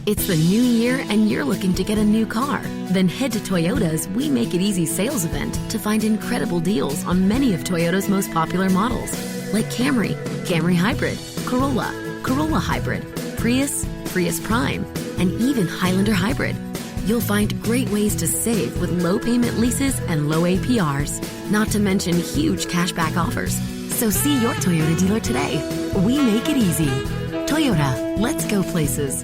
It's the new year and you're looking to get a new car. Then head to Toyota's We Make It Easy sales event to find incredible deals on many of Toyota's most popular models, like Camry, Camry Hybrid, Corolla, Corolla Hybrid, Prius, Prius Prime, and even Highlander Hybrid. You'll find great ways to save with low payment leases and low APRs, not to mention huge cashback offers. So see your Toyota dealer today. We make it easy. Toyota, let's go places.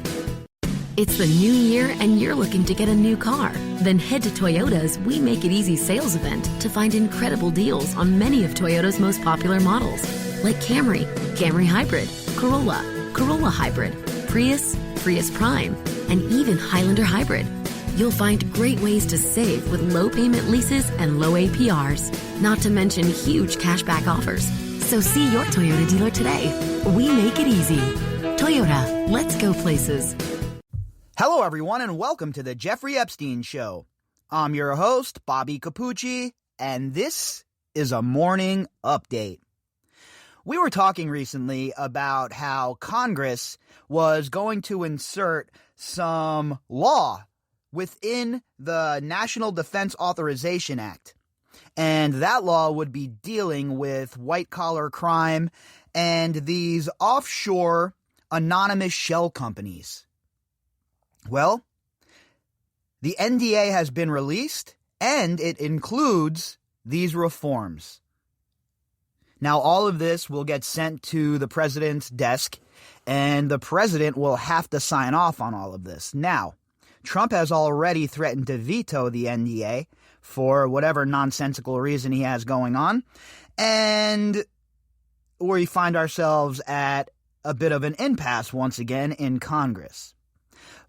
It's the new year and you're looking to get a new car. Then head to Toyota's We Make It Easy sales event to find incredible deals on many of Toyota's most popular models, like Camry, Camry Hybrid, Corolla, Corolla Hybrid, Prius, Prius Prime, and even Highlander Hybrid. You'll find great ways to save with low payment leases and low APRs, not to mention huge cashback offers. So see your Toyota dealer today. We make it easy. Toyota, let's go places. Hello, everyone, and welcome to the Jeffrey Epstein Show. I'm your host, Bobbycapucci, and this is a morning update. We were talking recently about how Congress was going to insert some law within the National Defense Authorization Act, and that law would be dealing with white-collar crime and these offshore anonymous shell companies. Well, the NDA has been released, and it includes these reforms. Now, all of this will get sent to the president's desk, and the president will have to sign off on all of this. Now, Trump has already threatened to veto the NDA for whatever nonsensical reason he has going on, and we find ourselves at a bit of an impasse once again in Congress.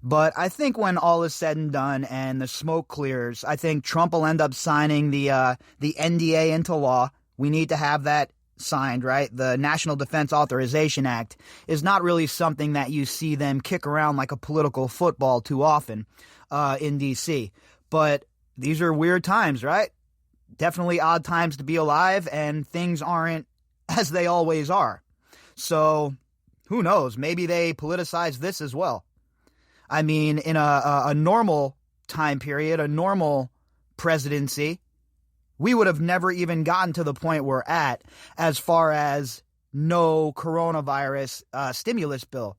But I think when all is said and done and the smoke clears, I think Trump will end up signing the NDA into law. We need to have that signed, right? The National Defense Authorization Act is not really something that you see them kick around like a political football too often in D.C. But these are weird times, right? Definitely odd times to be alive, and things aren't as they always are. So who knows? Maybe they politicize this as well. I mean, in a normal time period, a normal presidency, we would have never even gotten to the point we're at as far as no coronavirus stimulus bill.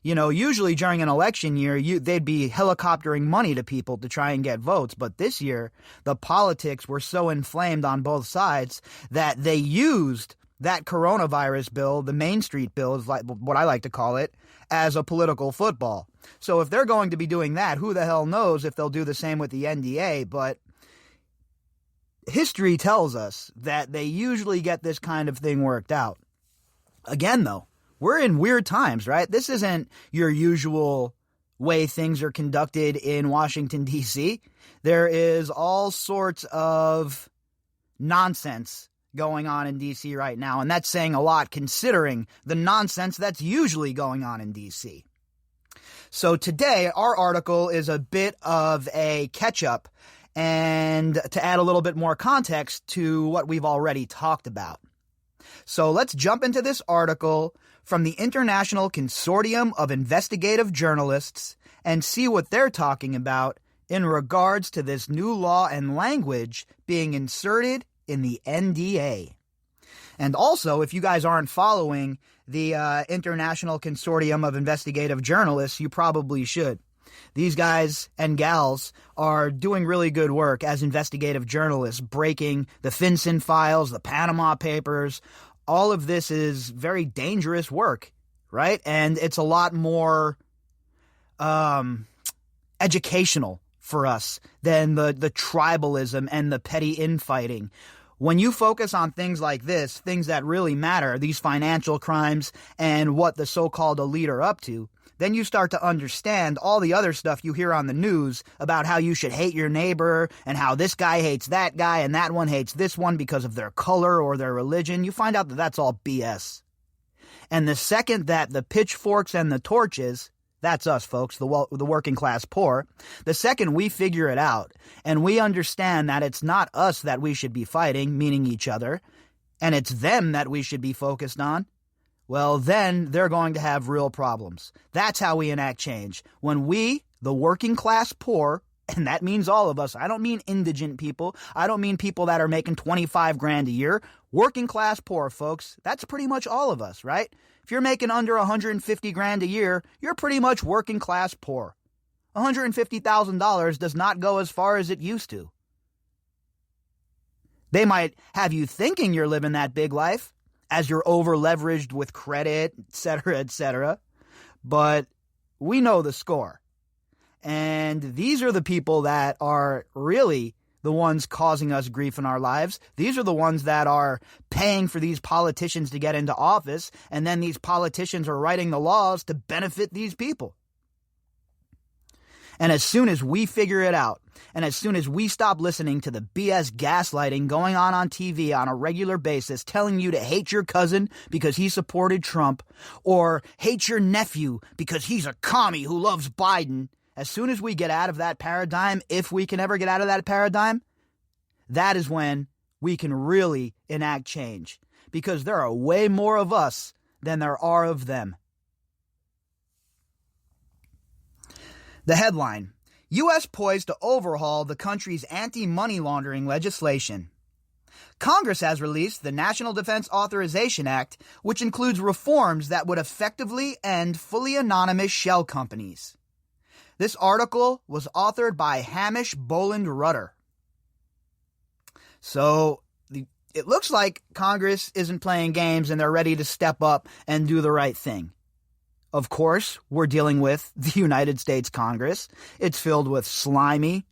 You know, usually during an election year, they'd be helicoptering money to people to try and get votes. But this year, the politics were so inflamed on both sides that they used that coronavirus bill, the Main Street bill is like what I like to call it, as a political football. So if they're going to be doing that, who the hell knows if they'll do the same with the NDA. But history tells us that they usually get this kind of thing worked out. Again, though, we're in weird times, right? This isn't your usual way things are conducted in Washington, D.C. There is all sorts of nonsense going on in D.C. right now, and that's saying a lot considering the nonsense that's usually going on in D.C. So today, our article is a bit of a catch-up and to add a little bit more context to what we've already talked about. So let's jump into this article from the International Consortium of Investigative Journalists and see what they're talking about in regards to this new law and language being inserted in the NDA. And also, if you guys aren't following the International Consortium of Investigative Journalists, you probably should. These guys and gals are doing really good work as investigative journalists, breaking the FinCEN files, the Panama Papers. All of this is very dangerous work, right? And it's a lot more educational for us than the tribalism and the petty infighting. When you focus on things like this, things that really matter, these financial crimes and what the so-called elite are up to, then you start to understand all the other stuff you hear on the news about how you should hate your neighbor and how this guy hates that guy and that one hates this one because of their color or their religion. You find out that that's all BS. And the second that the pitchforks and the torches, that's us, folks, the working class poor, the second we figure it out and we understand that it's not us that we should be fighting, meaning each other, and it's them that we should be focused on, well, then they're going to have real problems. That's how we enact change. When we, the working class poor, and that means all of us. I don't mean indigent people. I don't mean people that are making 25 grand a year. Working class poor, folks. That's pretty much all of us, right? If you're making under 150 grand a year, you're pretty much working class poor. $150,000 does not go as far as it used to. They might have you thinking you're living that big life as you're over leveraged with credit, etc., but we know the score. And these are the people that are really the ones causing us grief in our lives. These are the ones that are paying for these politicians to get into office, and then these politicians are writing the laws to benefit these people. And as soon as we figure it out, and as soon as we stop listening to the BS gaslighting going on TV on a regular basis, telling you to hate your cousin because he supported Trump, or hate your nephew because he's a commie who loves Biden, as soon as we get out of that paradigm, if we can ever get out of that paradigm, that is when we can really enact change. Because there are way more of us than there are of them. The headline: U.S. poised to overhaul the country's anti-money laundering legislation. Congress has released the National Defense Authorization Act, which includes reforms that would effectively end fully anonymous shell companies. This article was authored by Hamish Boland Rutter. So it looks like Congress isn't playing games and they're ready to step up and do the right thing. Of course, we're dealing with the United States Congress. It's filled with slimy,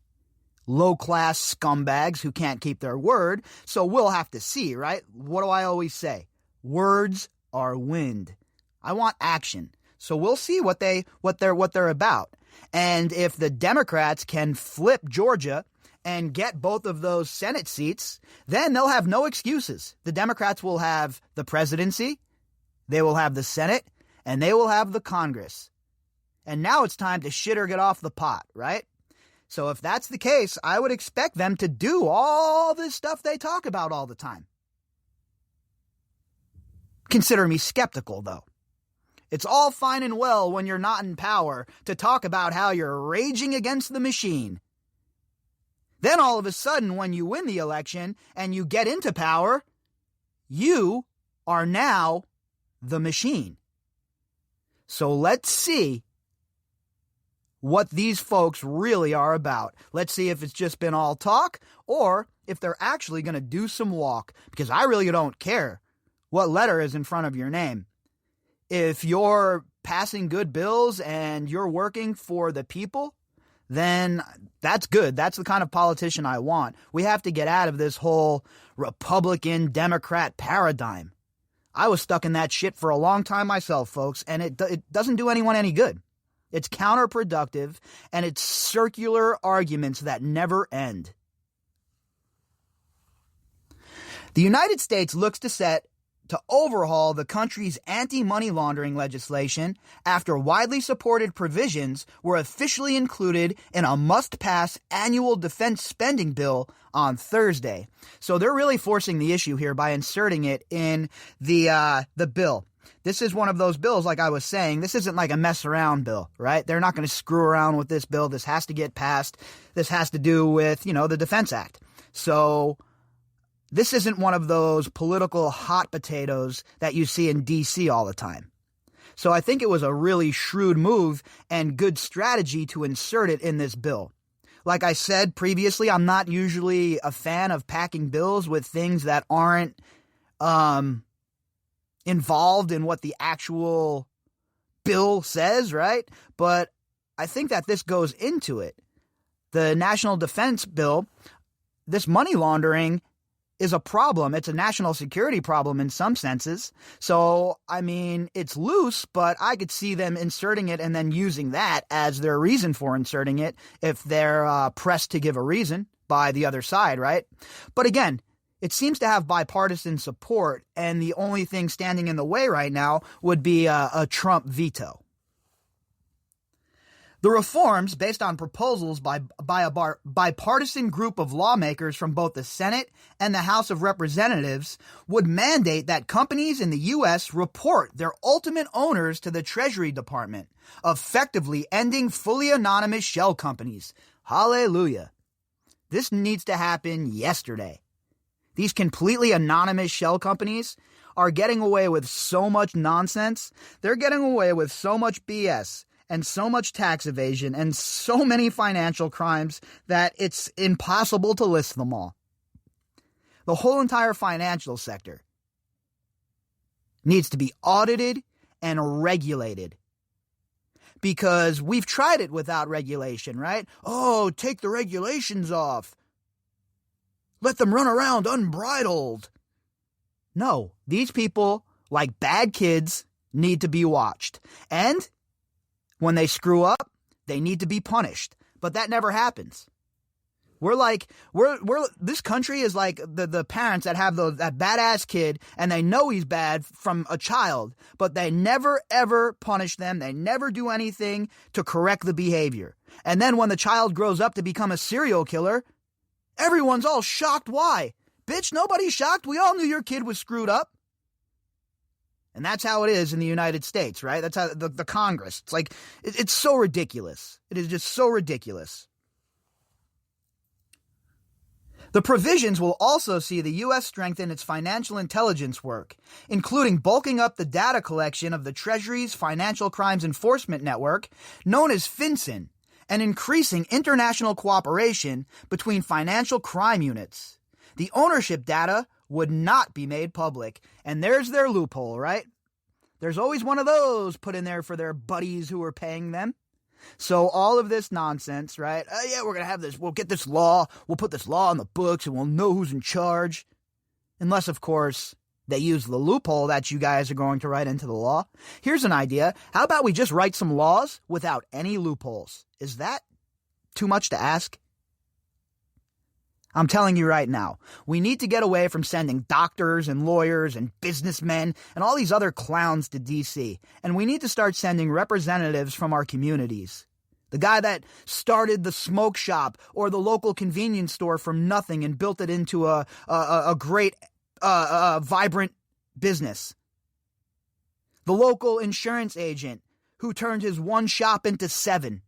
low-class scumbags who can't keep their word, so we'll have to see, right? What do I always say? Words are wind. I want action. So we'll see what they're about. And if the Democrats can flip Georgia and get both of those Senate seats, then they'll have no excuses. The Democrats will have the presidency, they will have the Senate, and they will have the Congress. And now it's time to shit or get off the pot, right? So if that's the case, I would expect them to do all this stuff they talk about all the time. Consider me skeptical, though. It's all fine and well when you're not in power to talk about how you're raging against the machine. Then all of a sudden, when you win the election and you get into power, you are now the machine. So let's see what these folks really are about. Let's see if it's just been all talk or if they're actually going to do some walk, because I really don't care what letter is in front of your name. If you're passing good bills and you're working for the people, then that's good. That's the kind of politician I want. We have to get out of this whole Republican-Democrat paradigm. I was stuck in that shit for a long time myself, folks, and it doesn't do anyone any good. It's counterproductive, and it's circular arguments that never end. The United States looks to overhaul the country's anti-money laundering legislation after widely supported provisions were officially included in a must-pass annual defense spending bill on Thursday. So they're really forcing the issue here by inserting it in the bill. This is one of those bills, like I was saying, this isn't like a mess around bill, right? They're not going to screw around with this bill. This has to get passed. This has to do with, the Defense Act. So this isn't one of those political hot potatoes that you see in D.C. all the time. So I think it was a really shrewd move and good strategy to insert it in this bill. Like I said previously, I'm not usually a fan of packing bills with things that aren't involved in what the actual bill says, right? But I think that this goes into it. The National Defense Bill, this money laundering is a problem. It's a national security problem in some senses. So, it's loose, but I could see them inserting it and then using that as their reason for inserting it if they're pressed to give a reason by the other side, right? But again, it seems to have bipartisan support, and the only thing standing in the way right now would be a Trump veto. The reforms, based on proposals by a bipartisan group of lawmakers from both the Senate and the House of Representatives, would mandate that companies in the U.S. report their ultimate owners to the Treasury Department, effectively ending fully anonymous shell companies. Hallelujah. This needs to happen yesterday. These completely anonymous shell companies are getting away with so much nonsense. They're getting away with so much BS and so much tax evasion and so many financial crimes that it's impossible to list them all. The whole entire financial sector needs to be audited and regulated. Because we've tried it without regulation, right? Oh, take the regulations off. Let them run around unbridled. No, these people, like bad kids, need to be watched. And when they screw up, they need to be punished. But that never happens. This country is like the parents that have that badass kid and they know he's bad from a child, but they never ever punish them. They never do anything to correct the behavior. And then when the child grows up to become a serial killer, everyone's all shocked. Why? Bitch, nobody's shocked. We all knew your kid was screwed up. And that's how it is in the United States, right? That's how the Congress. It's like, it's so ridiculous. It is just so ridiculous. The provisions will also see the U.S. strengthen its financial intelligence work, including bulking up the data collection of the Treasury's Financial Crimes Enforcement Network, known as FinCEN, and increasing international cooperation between financial crime units. The ownership data would not be made public, and there's their loophole, right? There's always one of those put in there for their buddies who are paying them. So all of this nonsense, right? Yeah, we're going to have this. We'll get this law. We'll put this law on the books and we'll know who's in charge. Unless, of course, they use the loophole that you guys are going to write into the law. Here's an idea. How about we just write some laws without any loopholes? Is that too much to ask? I'm telling you right now, we need to get away from sending doctors and lawyers and businessmen and all these other clowns to D.C. And we need to start sending representatives from our communities. The guy that started the smoke shop or the local convenience store from nothing and built it into a great, vibrant business. The local insurance agent who turned his one shop into 7.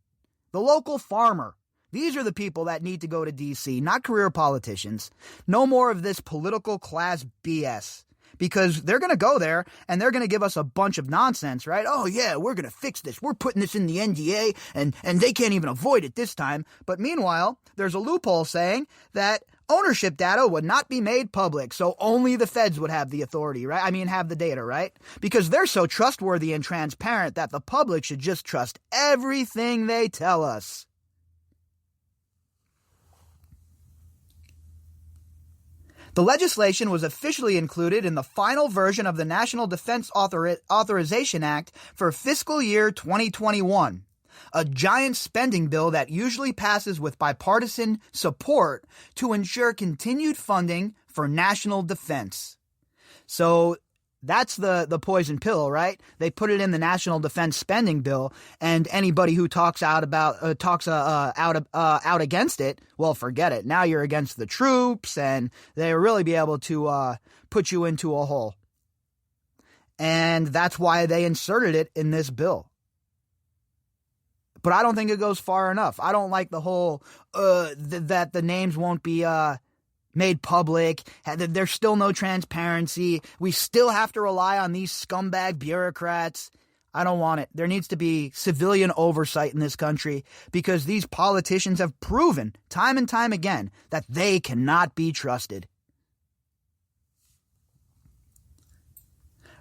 The local farmer. These are the people that need to go to D.C., not career politicians. No more of this political class BS. Because they're going to go there and they're going to give us a bunch of nonsense, right? Oh, yeah, we're going to fix this. We're putting this in the NDA and they can't even avoid it this time. But meanwhile, there's a loophole saying that ownership data would not be made public. So only the feds would have the authority, right? I mean, have the data, right? Because they're so trustworthy and transparent that the public should just trust everything they tell us. The legislation was officially included in the final version of the National Defense Authorization Act for fiscal year 2021, a giant spending bill that usually passes with bipartisan support to ensure continued funding for national defense. So that's the poison pill, right? They put it in the National Defense Spending Bill, and anybody who talks out against it, well, forget it. Now you're against the troops, and they really be able to put you into a hole. And that's why they inserted it in this bill. But I don't think it goes far enough. I don't like the whole that the names won't be made public. There's still no transparency. We still have to rely on these scumbag bureaucrats. I don't want it. There needs to be civilian oversight in this country because these politicians have proven time and time again that they cannot be trusted.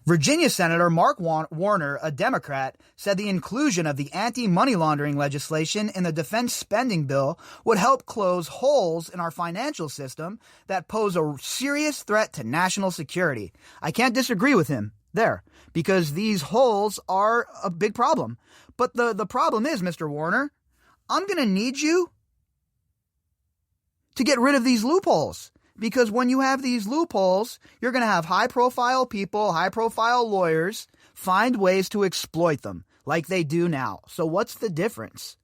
Virginia Senator Mark Warner, a Democrat, said the inclusion of the anti-money laundering legislation in the defense spending bill would help close holes in our financial system that pose a serious threat to national security. I can't disagree with him there because these holes are a big problem. But the problem is, Mr. Warner, I'm going to need you to get rid of these loopholes. Because when you have these loopholes, you're going to have high-profile people, high-profile lawyers find ways to exploit them like they do now. So what's the difference?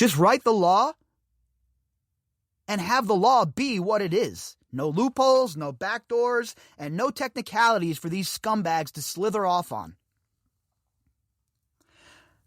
Just write the law and have the law be what it is. No loopholes, no backdoors, and no technicalities for these scumbags to slither off on.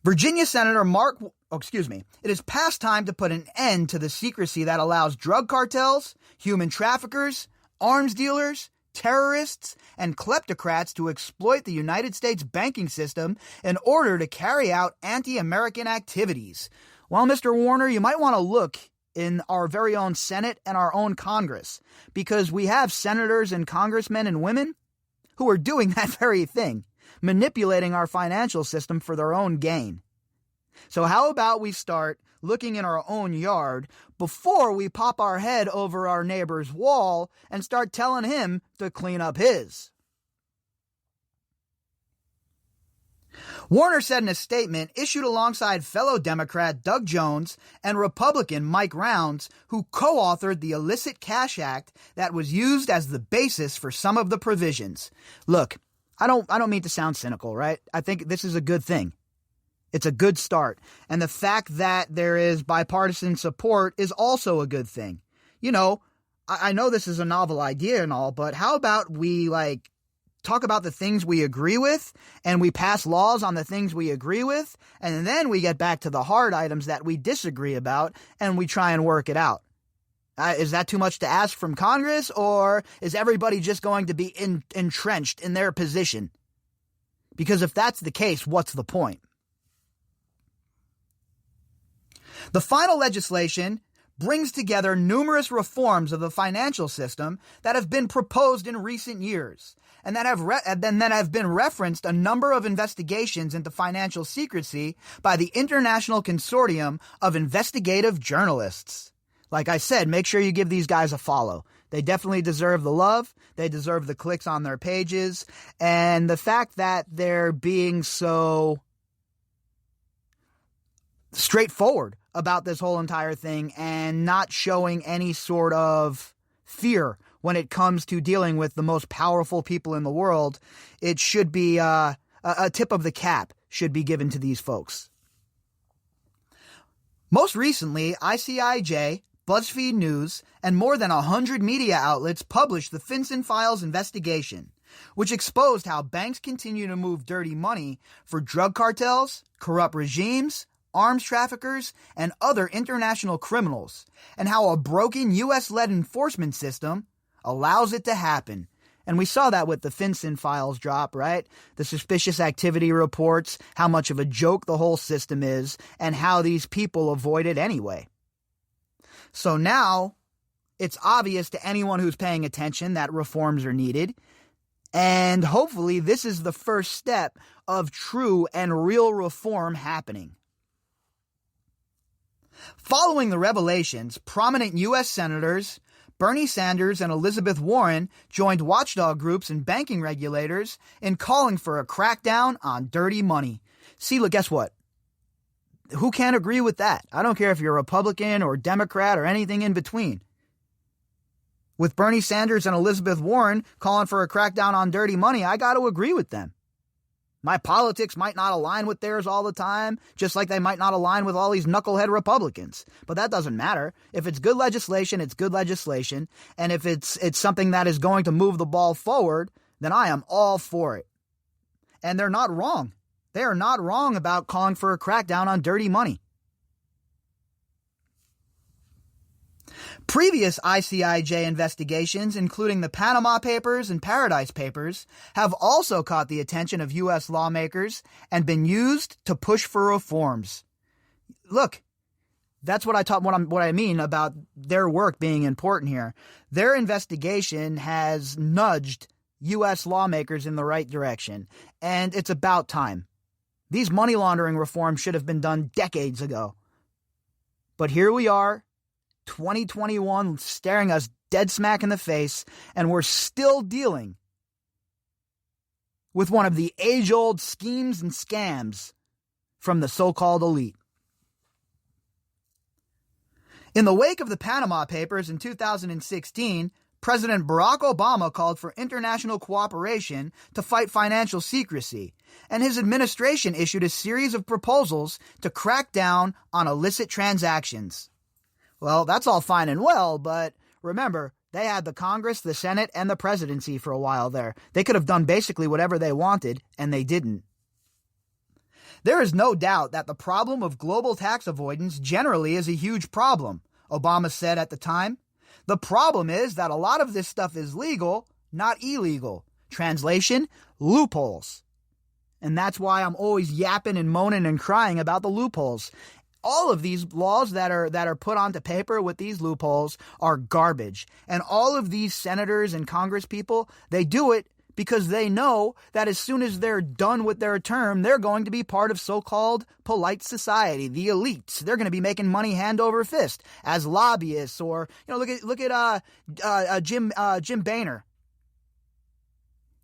Virginia Senator it is past time to put an end to the secrecy that allows drug cartels, human traffickers, arms dealers, terrorists, and kleptocrats to exploit the United States banking system in order to carry out anti-American activities. Well, Mr. Warner, you might want to look in our very own Senate and our own Congress, because we have senators and congressmen and women who are doing that very thing, manipulating our financial system for their own gain. So how about we start looking in our own yard before we pop our head over our neighbor's wall and start telling him to clean up his? Warner said in a statement issued alongside fellow Democrat Doug Jones and Republican Mike Rounds, who co-authored the Illicit Cash Act that was used as the basis for some of the provisions. Look, I don't mean to sound cynical, right? I think this is a good thing. It's a good start. And the fact that there is bipartisan support is also a good thing. You know, I know this is a novel idea and all, but how about we talk about the things we agree with, and we pass laws on the things we agree with, and then we get back to the hard items that we disagree about, and we try and work it out. Is that too much to ask from Congress, or is everybody just going to be entrenched in their position? Because if that's the case, what's the point? The final legislation brings together numerous reforms of the financial system that have been proposed in recent years, and that have been referenced a number of investigations into financial secrecy by the International Consortium of Investigative Journalists. Like I said, make sure you give these guys a follow. They definitely deserve the love. They deserve the clicks on their pages. And the fact that they're being so straightforward about this whole entire thing and not showing any sort of fear when it comes to dealing with the most powerful people in the world, it should be a tip of the cap should be given to these folks. Most recently, ICIJ, BuzzFeed News, and more than 100 media outlets published the FinCEN Files investigation, which exposed how banks continue to move dirty money for drug cartels, corrupt regimes, arms traffickers, and other international criminals, and how a broken U.S.-led enforcement system allows it to happen. And we saw that with the FinCEN Files drop, right? The suspicious activity reports, how much of a joke the whole system is, and how these people avoid it anyway. So now, it's obvious to anyone who's paying attention that reforms are needed, and hopefully this is the first step of true and real reform happening. Following the revelations, prominent U.S. senators Bernie Sanders and Elizabeth Warren joined watchdog groups and banking regulators in calling for a crackdown on dirty money. See, look, guess what? Who can't agree with that? I don't care if you're a Republican or Democrat or anything in between. With Bernie Sanders and Elizabeth Warren calling for a crackdown on dirty money, I got to agree with them. My politics might not align with theirs all the time, just like they might not align with all these knucklehead Republicans. But that doesn't matter. If it's good legislation, it's good legislation. And if it's something that is going to move the ball forward, then I am all for it. And they're not wrong. They are not wrong about calling for a crackdown on dirty money. Previous ICIJ investigations, including the Panama Papers and Paradise Papers, have also caught the attention of U.S. lawmakers and been used to push for reforms. Look, that's what I mean about their work being important here. Their investigation has nudged U.S. lawmakers in the right direction, and it's about time. These money laundering reforms should have been done decades ago. But here we are, 2021 staring us dead smack in the face, and we're still dealing with one of the age-old schemes and scams from the so-called elite. In the wake of the Panama Papers in 2016, President Barack Obama called for international cooperation to fight financial secrecy, and his administration issued a series of proposals to crack down on illicit transactions. Well, that's all fine and well, but remember, they had the Congress, the Senate, and the presidency for a while there. They could have done basically whatever they wanted, and they didn't. There is no doubt that the problem of global tax avoidance generally is a huge problem, Obama said at the time. The problem is that a lot of this stuff is legal, not illegal. Translation, loopholes. And that's why I'm always yapping and moaning and crying about the loopholes. All of these laws that are put onto paper with these loopholes are garbage. And all of these senators and Congress people, they do it because they know that as soon as they're done with their term, they're going to be part of so-called polite society, the elites. They're going to be making money hand over fist as lobbyists, or look at Jim Boehner.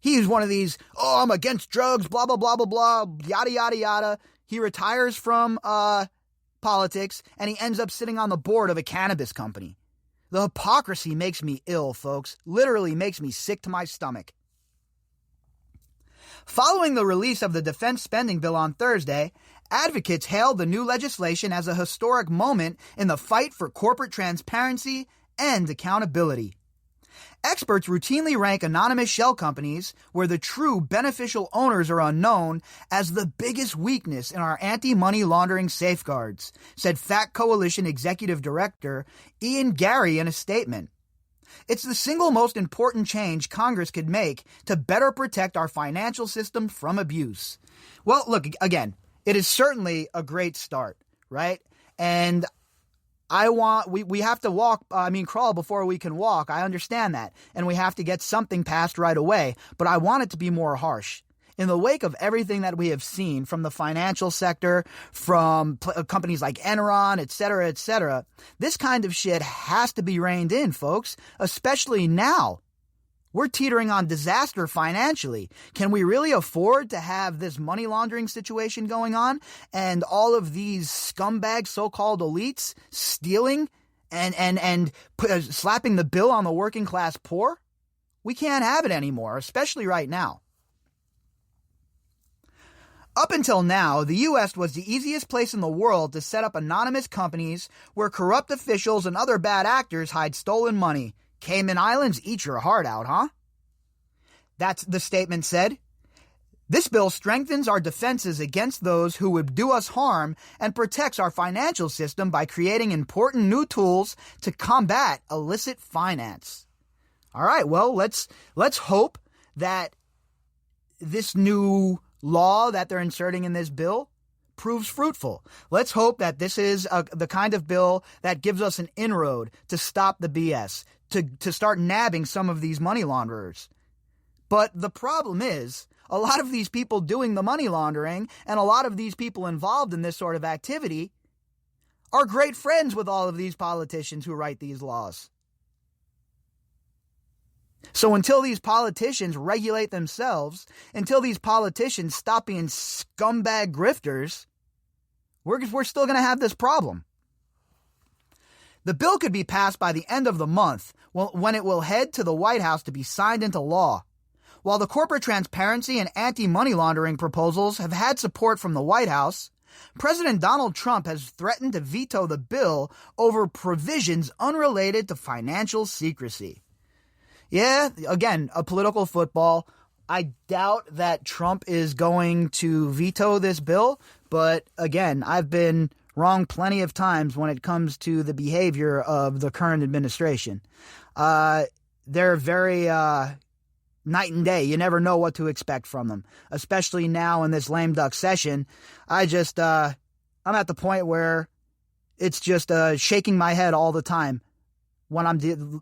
He's one of these, I'm against drugs, blah blah blah blah blah, yada yada yada. He retires from politics and he ends up sitting on the board of a cannabis company. The hypocrisy makes me ill, folks. Literally makes me sick to my stomach. Following the release of the defense spending bill on Thursday, advocates hailed the new legislation as a historic moment in the fight for corporate transparency and accountability. Experts routinely rank anonymous shell companies, where the true beneficial owners are unknown, as the biggest weakness in our anti-money laundering safeguards, said FACT Coalition Executive Director Ian Gary in a statement. It's the single most important change Congress could make to better protect our financial system from abuse. Well, look, again, it is certainly a great start, right? And we have to crawl before we can walk. I understand that. And we have to get something passed right away. But I want it to be more harsh. In the wake of everything that we have seen from the financial sector, from companies like Enron, et cetera, this kind of shit has to be reined in, folks, especially now. We're teetering on disaster financially. Can we really afford to have this money laundering situation going on and all of these scumbag so-called elites stealing and slapping the bill on the working class poor? We can't have it anymore, especially right now. Up until now, the U.S. was the easiest place in the world to set up anonymous companies where corrupt officials and other bad actors hide stolen money. Cayman Islands, eat your heart out, huh? That's the statement said. This bill strengthens our defenses against those who would do us harm and protects our financial system by creating important new tools to combat illicit finance. All right, well, let's hope that this new law that they're inserting in this bill proves fruitful. Let's hope that this is the kind of bill that gives us an inroad to stop the BS, to start nabbing some of these money launderers. But the problem is, a lot of these people doing the money laundering and a lot of these people involved in this sort of activity are great friends with all of these politicians who write these laws. So until these politicians regulate themselves, until these politicians stop being scumbag grifters, we're still going to have this problem. The bill could be passed by the end of the month, when it will head to the White House to be signed into law. While the corporate transparency and anti-money laundering proposals have had support from the White House, President Donald Trump has threatened to veto the bill over provisions unrelated to financial secrecy. Yeah, again, a political football. I doubt that Trump is going to veto this bill, but again, I've been wrong plenty of times when it comes to the behavior of the current administration. They're very night and day. You never know what to expect from them, especially now in this lame duck session. I'm at the point where it's just shaking my head all the time when I'm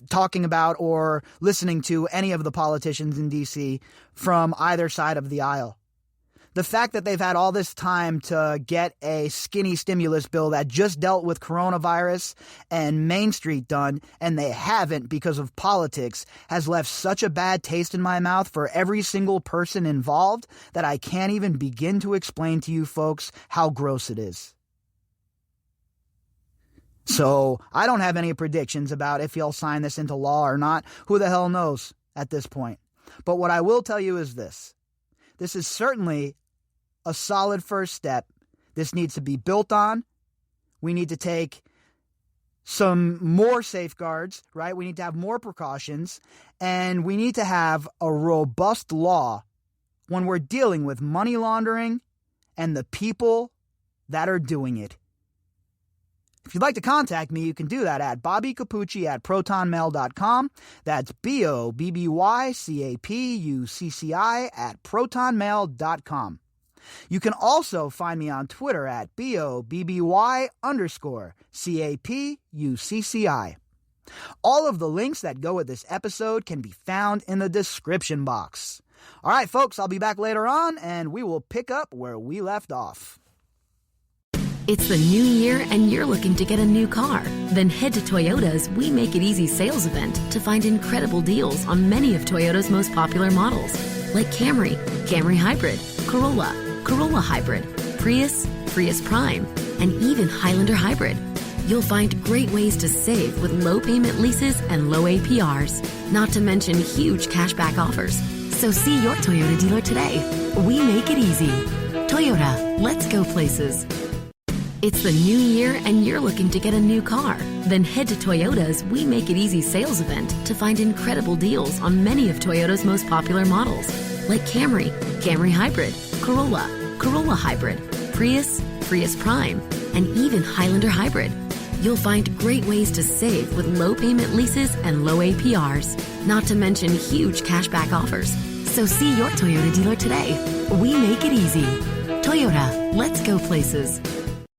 talking about or listening to any of the politicians in D.C. from either side of the aisle. The fact that they've had all this time to get a skinny stimulus bill that just dealt with coronavirus and Main Street done, and they haven't because of politics, has left such a bad taste in my mouth for every single person involved that I can't even begin to explain to you folks how gross it is. So I don't have any predictions about if he'll sign this into law or not. Who the hell knows at this point? But what I will tell you is this. This is certainly a solid first step. This needs to be built on. We need to take some more safeguards, right? We need to have more precautions, and we need to have a robust law when we're dealing with money laundering and the people that are doing it. If you'd like to contact me, you can do that at bobbycapucci@protonmail.com. That's BOBBYCAPUCCI at protonmail.com. You can also find me on Twitter at BOBBY_CAPUCCI. All of the links that go with this episode can be found in the description box. All right, folks, I'll be back later on, and we will pick up where we left off. It's the new year and you're looking to get a new car. Then head to Toyota's We Make It Easy sales event to find incredible deals on many of Toyota's most popular models, like Camry, Camry Hybrid, Corolla, Corolla Hybrid, Prius, Prius Prime, and even Highlander Hybrid. You'll find great ways to save with low payment leases and low APRs, not to mention huge cashback offers. So see your Toyota dealer today. We make it easy. Toyota, let's go places. It's the new year and you're looking to get a new car. Then head to Toyota's We Make It Easy sales event to find incredible deals on many of Toyota's most popular models, like Camry, Camry Hybrid, Corolla, Corolla Hybrid, Prius, Prius Prime, and even Highlander Hybrid. You'll find great ways to save with low payment leases and low APRs, not to mention huge cashback offers. So see your Toyota dealer today. We make it easy. Toyota, let's go places.